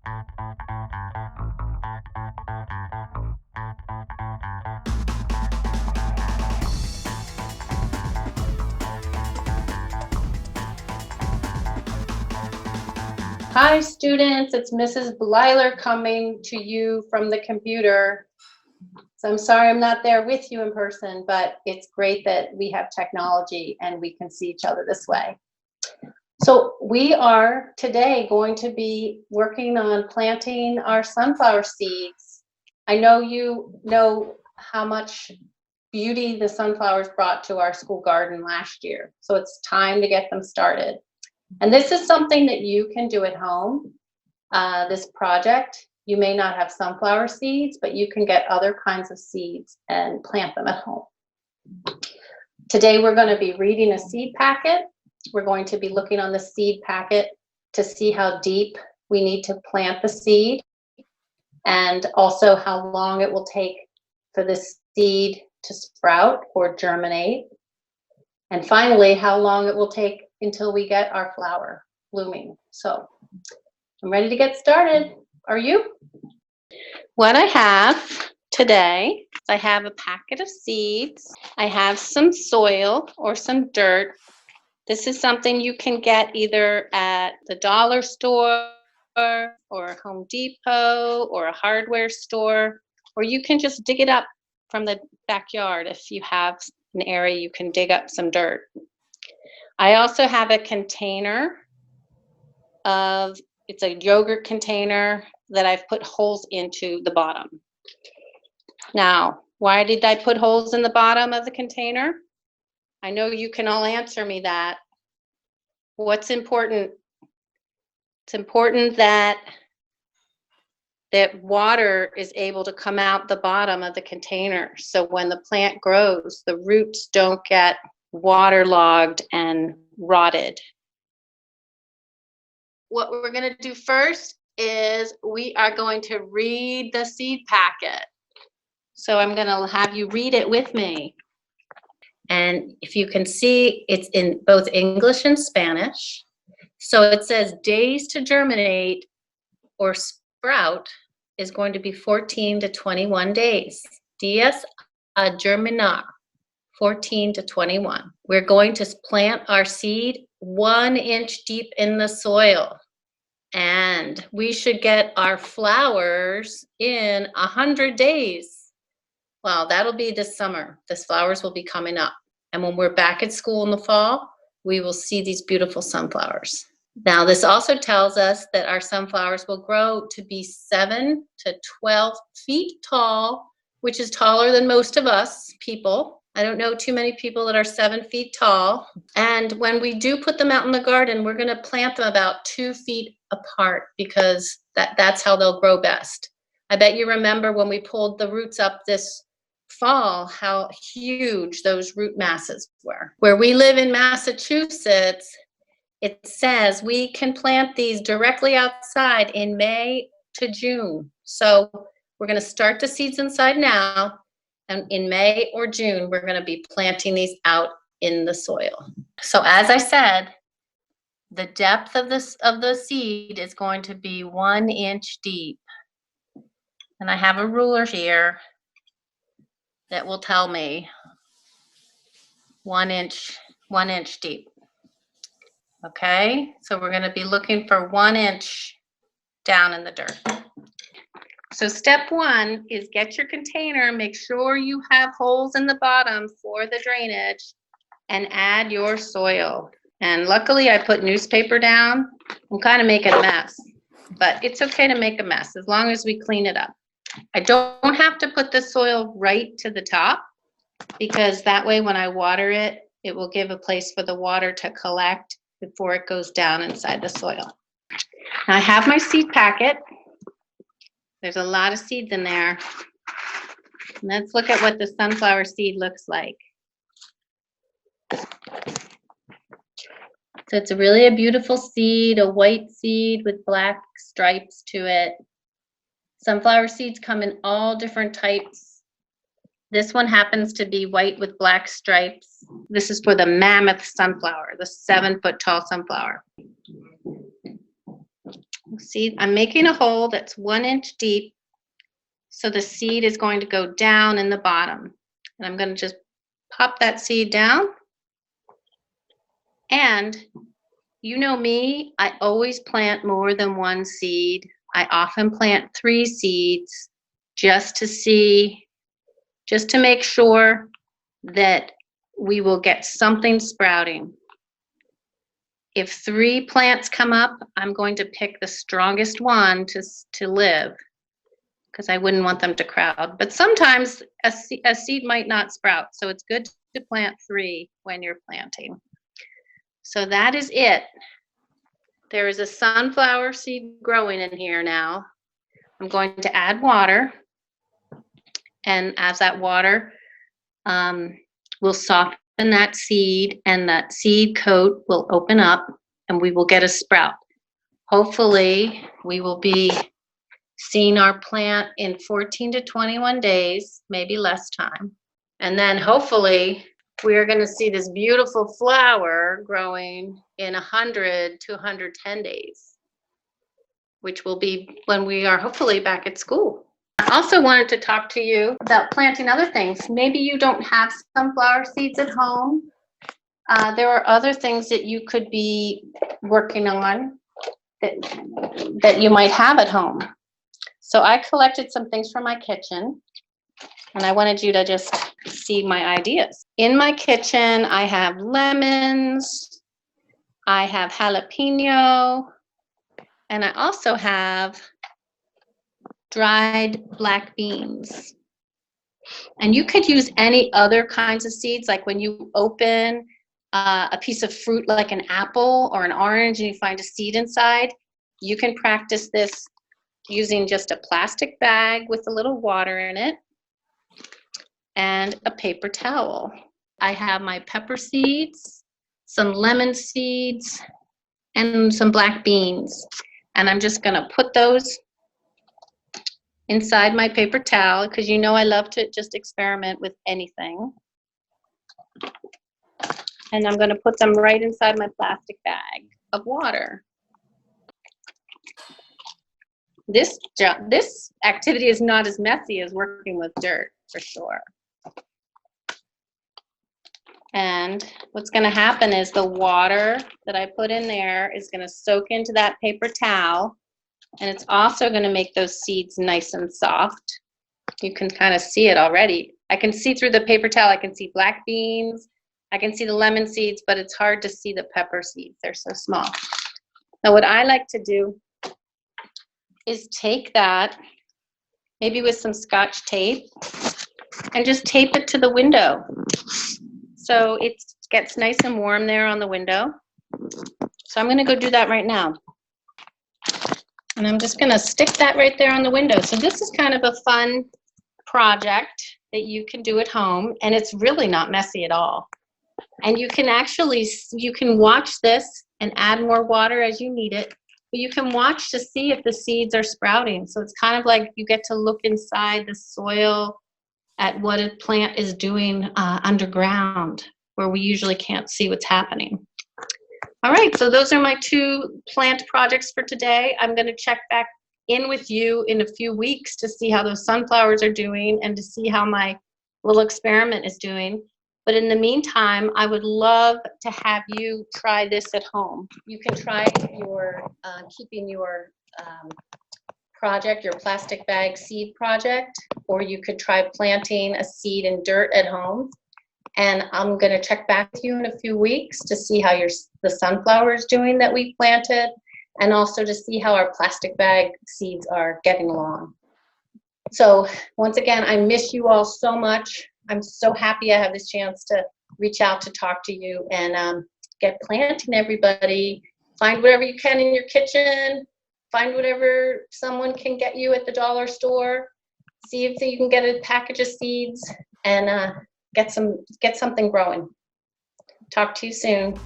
Hi students, it's Mrs. Bleiler coming to you from the computer. So I'm sorry I'm not there with you in person, but it's great that we have technology and we can see each other this way. So we are today going to be working on planting our sunflower seeds. I know you know how much beauty the sunflowers brought to our school garden last year. So it's time to get them started. And this is something that you can do at home. This project, you may not have sunflower seeds, but you can get other kinds of seeds and plant them at home. Today, we're going to be reading a seed packet. We're going to be looking on the seed packet to see how deep we need to plant the seed, and also how long it will take for the seed to sprout or germinate. And finally, how long it will take until we get our flower blooming. So I'm ready to get started. Are you? What I have today, I have a packet of seeds. I have some soil or some dirt. This is something you can get either at the dollar store or Home Depot or a hardware store, or you can just dig it up from the backyard if you have an area you can dig up some dirt. I also have a container it's a yogurt container that I've put holes into the bottom. Now, why did I put holes in the bottom of the container? I know you can all answer me that. What's important? It's important that water is able to come out the bottom of the container. So when the plant grows, the roots don't get waterlogged and rotted. What we're going to do first is we are going to read the seed packet. So I'm going to have you read it with me. And if you can see, it's in both English and Spanish. So it says days to germinate or sprout is going to be 14 to 21 days. Días a germinar, 14 to 21. We're going to plant our seed 1 inch deep in the soil. And we should get our flowers in 100 days. Well, that'll be this summer. The flowers will be coming up. And when we're back at school in the fall, we will see these beautiful sunflowers. Now, this also tells us that our sunflowers will grow to be 7 to 12 feet tall, which is taller than most of us people. I don't know too many people that are 7 feet tall. And when we do put them out in the garden, we're going to plant them about 2 feet apart because that's how they'll grow best. I bet you remember when we pulled the roots up this fall, how huge those root masses were. Where we live in Massachusetts, it says we can plant these directly outside in May to June. So we're going to start the seeds inside now. And in May or June, we're going to be planting these out in the soil. So as I said, the depth of the seed is going to be 1 inch deep. And I have a ruler here that will tell me 1 inch deep. Okay, so we're going to be looking for 1 inch down in the dirt. So step 1 is get your container, make sure you have holes in the bottom for the drainage, and add your soil. And luckily I put newspaper down. I'm kind of making a mess, but it's okay to make a mess as long as we clean it up. I don't have to put the soil right to the top because that way when I water it, it will give a place for the water to collect before it goes down inside the soil. Now I have my seed packet. There's a lot of seeds in there. Let's look at what the sunflower seed looks like. So it's really a beautiful seed, a white seed with black stripes to it. Sunflower seeds come in all different types. This one happens to be white with black stripes. This is for the mammoth sunflower, the 7 foot tall sunflower. See, I'm making a hole that's 1 inch deep. So the seed is going to go down in the bottom. And I'm going to just pop that seed down. And you know me, I always plant more than 1 seed. I often plant 3 seeds just to make sure that we will get something sprouting. If 3 plants come up, I'm going to pick the strongest one to live, because I wouldn't want them to crowd. But sometimes a seed might not sprout, so it's good to plant 3 when you're planting. So that is it. There is a sunflower seed growing in here now. I'm going to add water, and as that water will soften that seed, and that seed coat will open up, and we will get a sprout. Hopefully, we will be seeing our plant in 14 to 21 days, maybe less time. And then hopefully, we are going to see this beautiful flower growing in 100 to 110 days, which will be when we are hopefully back at school. I also wanted to talk to you about planting other things. Maybe you don't have sunflower seeds at home. There are other things that you could be working on that you might have at home. So I collected some things from my kitchen, and I wanted you to just see my ideas. In my kitchen, I have lemons, I have jalapeno, and I also have dried black beans. And you could use any other kinds of seeds, like when you open a piece of fruit like an apple or an orange and you find a seed inside, you can practice this using just a plastic bag with a little water in it and a paper towel. I have my pepper seeds, some lemon seeds, and some black beans. And I'm just gonna put those inside my paper towel, because you know I love to just experiment with anything. And I'm gonna put them right inside my plastic bag of water. This activity is not as messy as working with dirt, for sure. And what's gonna happen is the water that I put in there is gonna soak into that paper towel, and it's also gonna make those seeds nice and soft. You can kind of see it already. I can see through the paper towel, I can see black beans, I can see the lemon seeds, but it's hard to see the pepper seeds, they're so small. Now what I like to do is take that, maybe with some Scotch tape, and just tape it to the window. So it gets nice and warm there on the window. So I'm gonna go do that right now. And I'm just gonna stick that right there on the window. So this is kind of a fun project that you can do at home, and it's really not messy at all. And you can watch this and add more water as you need it, but you can watch to see if the seeds are sprouting. So it's kind of like you get to look inside the soil at what a plant is doing underground, where we usually can't see what's happening. All right, so those are my 2 plant projects for today. I'm gonna check back in with you in a few weeks to see how those sunflowers are doing and to see how my little experiment is doing. But in the meantime, I would love to have you try this at home. You can try keeping your project, your plastic bag seed project, or you could try planting a seed in dirt at home. And I'm gonna check back with you in a few weeks to see how the sunflower is doing that we planted, and also to see how our plastic bag seeds are getting along. So once again, I miss you all so much. I'm so happy I have this chance to reach out to talk to you and get planting, everybody. Find whatever you can in your kitchen. Find whatever someone can get you at the dollar store. See if you can get a package of seeds and get something growing. Talk to you soon.